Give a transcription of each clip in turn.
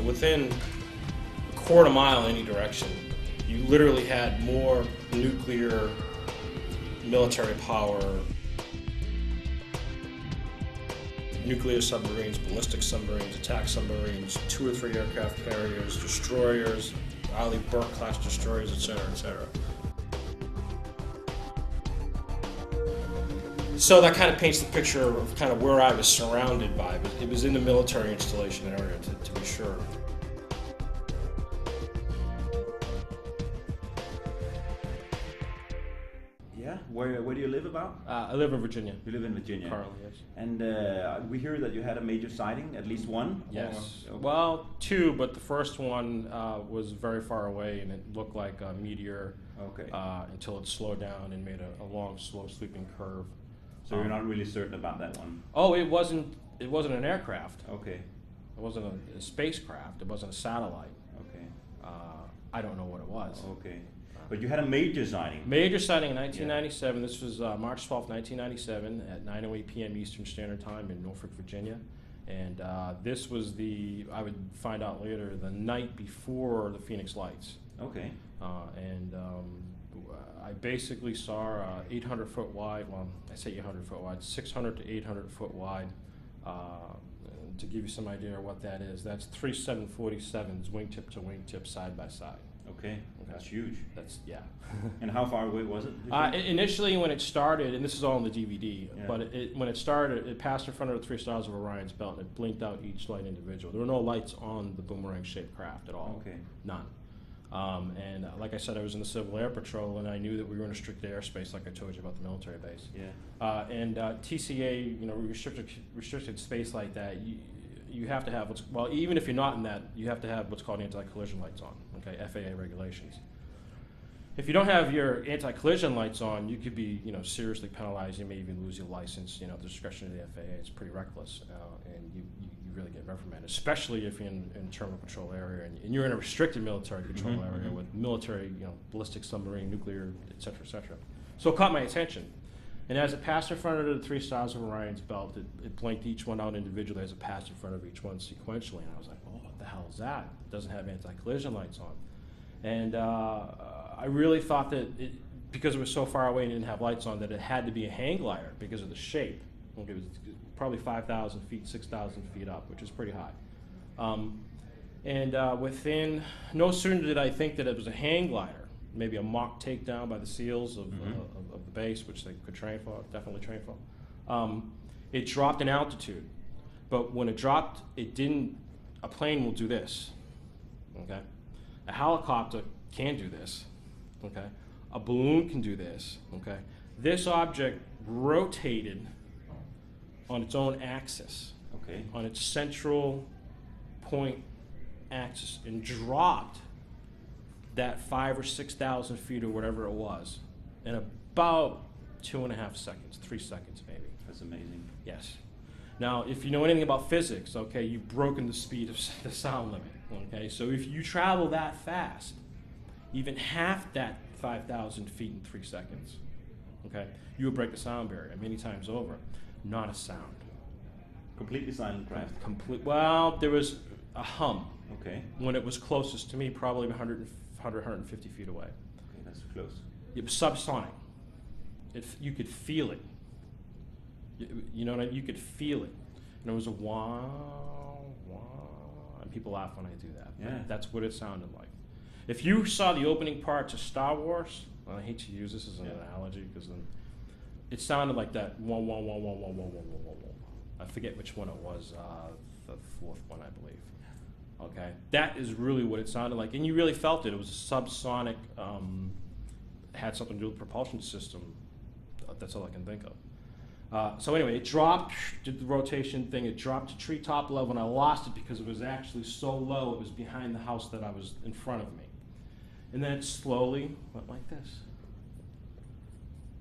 within a quarter mile in any direction, you literally had more nuclear military power, nuclear submarines, ballistic submarines, attack submarines, 2 or 3 aircraft carriers, destroyers, Arleigh Burke-class destroyers, etc., etc. So that kind of paints the picture of kind of where I was surrounded by, but it was in the military installation area, to be sure. Yeah, where do you live about? I live in Virginia. You live in Virginia? Currently, yes. And we hear that you had a major sighting, at least one? Yes. Well, 2, but the first one was very far away, and it looked like a meteor until it slowed down and made a long, slow, sweeping curve. So you're not really certain about that one? Oh, it wasn't an aircraft. Okay. It wasn't a spacecraft. It wasn't a satellite. Okay. I don't know what it was. Okay. But you had a major sighting. Major sighting in 1997. Yeah. This was March 12, 1997 at 9:08 p.m. Eastern Standard Time in Norfolk, Virginia. And this was I would find out later, the night before the Phoenix Lights. Okay. I basically saw 800 foot wide, well, I say 800 foot wide, 600 to 800 foot wide. To give you some idea of what that is, that's 3 747s wingtip to wingtip side by side. Okay, that's huge. Yeah. And how far away was it? Initially, when it started, and this is all on the DVD, but when it started, it passed in front of the 3 stars of Orion's belt, and it blinked out each light individual. There were no lights on the boomerang-shaped craft at all. Okay. None. And like I said, I was in the Civil Air Patrol, and I knew that we were in a strict airspace, like I told you about the military base. Yeah. And TCA, restricted space like that, you have to have even if you're not in that, you have to have what's called anti-collision lights on. Okay, FAA regulations. If you don't have your anti-collision lights on, you could be, seriously penalized. You may even lose your license. The discretion of the FAA. It's pretty reckless, and you really get reprimanded, especially if you're in terminal control area and you're in a restricted military control area with military, ballistic submarine, nuclear, et cetera, So it caught my attention. And as it passed in front of the 3 stars of Orion's belt, it blinked each one out individually as it passed in front of each one sequentially. And I was like, oh, what the hell is that? It doesn't have anti-collision lights on. And I really thought that because it was so far away and didn't have lights on, that it had to be a hang glider because of the shape. It was probably 5,000 feet, 6,000 feet up, which is pretty high. Within, no sooner did I think that it was a hang glider, maybe a mock takedown by the SEALs of the base, which they could train for, definitely train for. It dropped in altitude, but when it dropped, a plane will do this, okay? A helicopter can do this, okay? A balloon can do this, okay? This object rotated on its own axis, okay, on its central point axis, and dropped that 5,000 or 6,000 feet or whatever it was in about 2.5 seconds, 3 seconds maybe. That's amazing. Yes. Now, if you know anything about physics, okay, you've broken the speed of the sound limit, okay? So if you travel that fast, even half that 5,000 feet in 3 seconds, okay, you would break the sound barrier many times over. Not a sound. Completely silent craft? Well, there was a hum. Okay. When it was closest to me, probably 150 feet away. Okay, that's close. It was subsonic. You could feel it. You know what I mean? You could feel it. And it was a wah, wah, and people laugh when I do that. Yeah. That's what it sounded like. If you saw the opening parts of Star Wars, I hate to use this as an analogy because then it sounded like that. Wah, wah, wah, wah, wah, wah, wah, wah, wah. I forget which one it was. The 4th one, I believe. Okay, that is really what it sounded like, and you really felt it. It was a subsonic. Had something to do with the propulsion system. That's all I can think of. So anyway, it dropped, did the rotation thing. It dropped to treetop level, and I lost it because it was actually so low. It was behind the house that I was in front of me, and then it slowly went like this.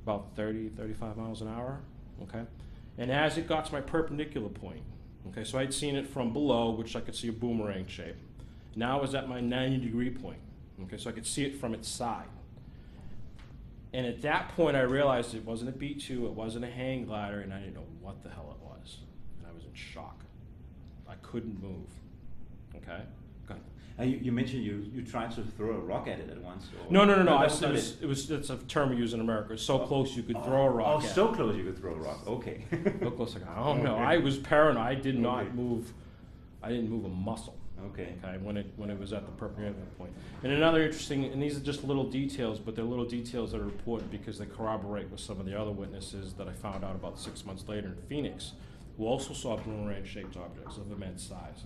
About 30, 35 miles an hour, okay? And as it got to my perpendicular point, okay, so I'd seen it from below, which I could see a boomerang shape. Now I was at my 90-degree point, okay, so I could see it from its side. And at that point, I realized it wasn't a B-2, it wasn't a hang glider, and I didn't know what the hell it was. And I was in shock. I couldn't move, okay? You mentioned you tried to throw a rock at it at once. No. It's a term we use in America. So close you could throw a rock. So close you could throw a rock. Okay. So close. I don't know. I was paranoid. I did not move. I didn't move a muscle. Okay. When it was at the perpendicular point. And another interesting, and these are just little details, but they're little details that are important because they corroborate with some of the other witnesses that I found out about 6 months later in Phoenix, who also saw boomerang-shaped objects of immense size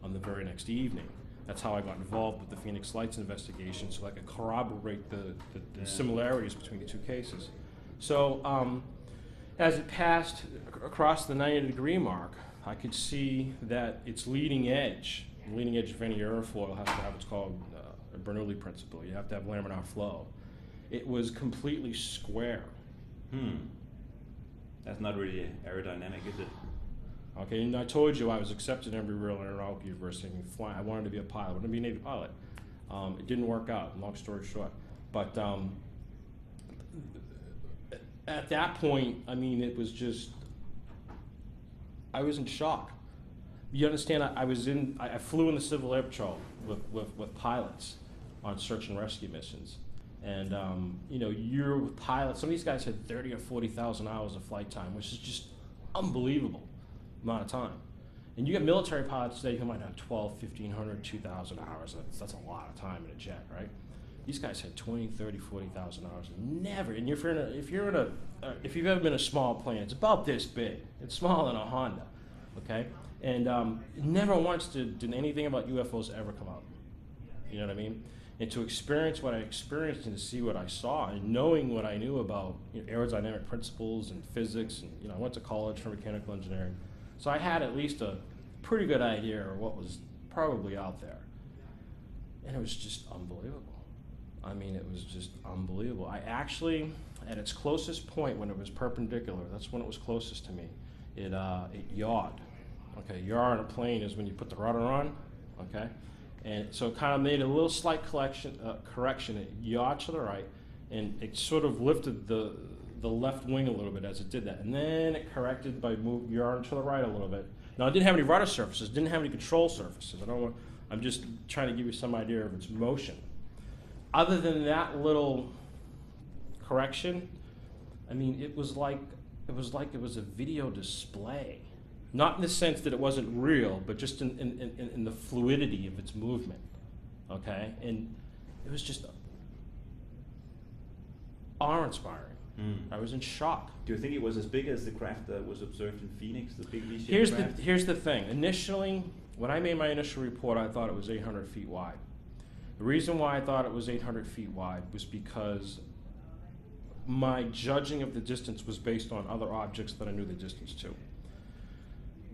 on the very next evening. That's how I got involved with the Phoenix Lights investigation, so I could corroborate the similarities between the two cases. So as it passed across the 90-degree mark, I could see that its leading edge of any airfoil has to have what's called a Bernoulli principle. You have to have laminar flow. It was completely square. That's not really aerodynamic, is it? Okay, and I told you I was accepted in Embry-Riddle Aeronautical University and flying. I wanted to be a pilot. I wanted to be a Navy pilot. It didn't work out, long story short. But at that point, I mean, it was just, I was in shock. You understand, I flew in the Civil Air Patrol with pilots on search and rescue missions. And you know, you're with pilots, some of these guys had 30 or 40,000 hours of flight time, which is just unbelievable amount of time. And you get military pilots today who might have 12, 1,500, 2,000 hours. That's a lot of time in a jet, right? These guys had 20, 30, 40,000 hours. Never, and if you've ever been in a small plane, it's about this big. It's smaller than a Honda, okay? And never once did anything about UFOs ever come out. You know what I mean? And to experience what I experienced and to see what I saw, and knowing what I knew about aerodynamic principles and physics, and I went to college for mechanical engineering, so I had at least a pretty good idea of what was probably out there. And it was just unbelievable. I mean, it was just unbelievable. I actually, at its closest point when it was perpendicular, that's when it was closest to me, it yawed. Okay, yaw on a plane is when you put the rudder on, okay? And so it kind of made a little slight correction. It yawed to the right, and it sort of lifted the left wing a little bit as it did that. And then it corrected by yawing to the right a little bit. Now, it didn't have any rudder surfaces, didn't have any control surfaces. I'm just trying to give you some idea of its motion. Other than that little correction, I mean, it was like it was a video display. Not in the sense that it wasn't real, but just in the fluidity of its movement, okay? And it was just awe-inspiring. I was in shock. Do you think it was as big as the craft that was observed in Phoenix, the big V-shaped craft? Here's the thing. Initially, when I made my initial report, I thought it was 800 feet wide. The reason why I thought it was 800 feet wide was because my judging of the distance was based on other objects that I knew the distance to.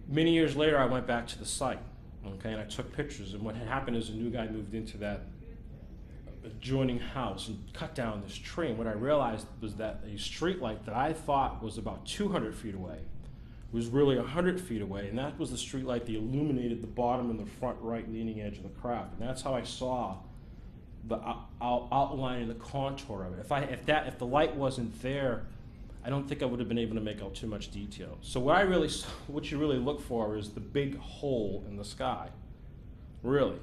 Many years later, I went back to the site, okay, and I took pictures. And what had happened is a new guy moved into that adjoining house and cut down this tree. And what I realized was that a street light that I thought was about 200 feet away was really 100 feet away, and that was the street light that illuminated the bottom and the front right leading edge of the craft. And that's how I saw the outline and the contour of it. If the light wasn't there, I don't think I would have been able to make out too much detail. So what you really look for is the big hole in the sky, really.